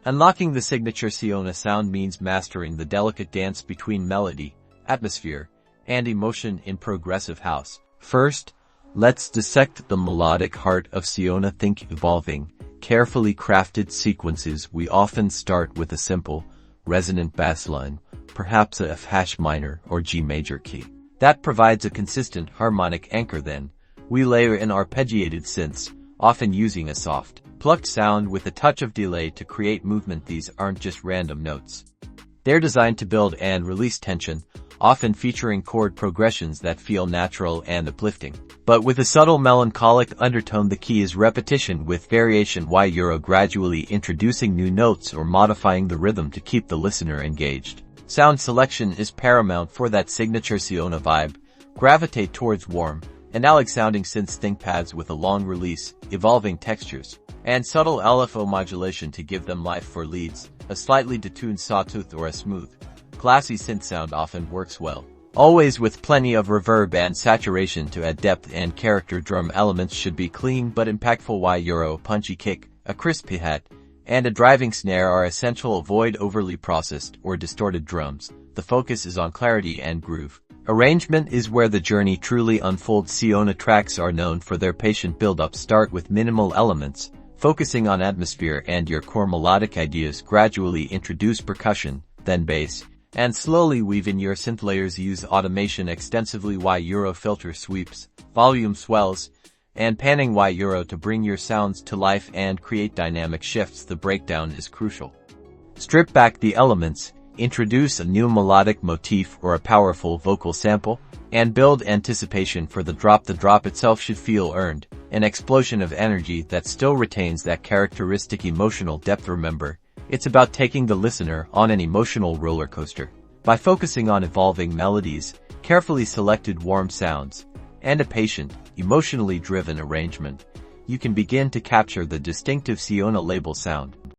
Unlocking the signature Siona sound means mastering the delicate dance between melody, atmosphere, and emotion in progressive house. First, let's dissect the melodic heart of Siona. Think evolving, carefully crafted sequences. We often start with a simple, resonant bass line, perhaps a F# minor or G major key. That provides a consistent harmonic anchor. Then, we layer in arpeggiated synths, often using a soft, plucked sound with a touch of delay to create movement. These aren't just random notes. They're designed to build and release tension, often featuring chord progressions that feel natural and uplifting. But with a subtle melancholic undertone. The key is repetition with variation. Gradually introducing new notes or modifying the rhythm to keep the listener engaged. Sound selection is paramount for that signature Siona vibe. Gravitate towards warm, analog sounding synths. Think pads with a long release, evolving textures, and subtle LFO modulation to give them life. For leads, a slightly detuned sawtooth or a smooth, classy synth sound often works well, always with plenty of reverb and saturation to add depth and character. Drum elements should be clean but impactful. A punchy kick, a crisp hi-hat, and a driving snare are essential. Avoid overly processed or distorted drums. The focus is on clarity and groove. Arrangement is where the journey truly unfolds. Siona tracks are known for their patient build-up. Start with minimal elements, focusing on atmosphere and your core melodic ideas. Gradually introduce percussion, then bass, and slowly weave in your synth layers. Use automation extensively. Filter sweeps, volume swells, and panning to bring your sounds to life and create dynamic shifts. The breakdown is crucial. Strip back the elements, introduce a new melodic motif or a powerful vocal sample, and build anticipation for the drop. The drop itself should feel earned, an explosion of energy that still retains that characteristic emotional depth. Remember, it's about taking the listener on an emotional roller coaster. By focusing on evolving melodies, carefully selected warm sounds, and a patient, emotionally driven arrangement, you can begin to capture the distinctive Siona label sound.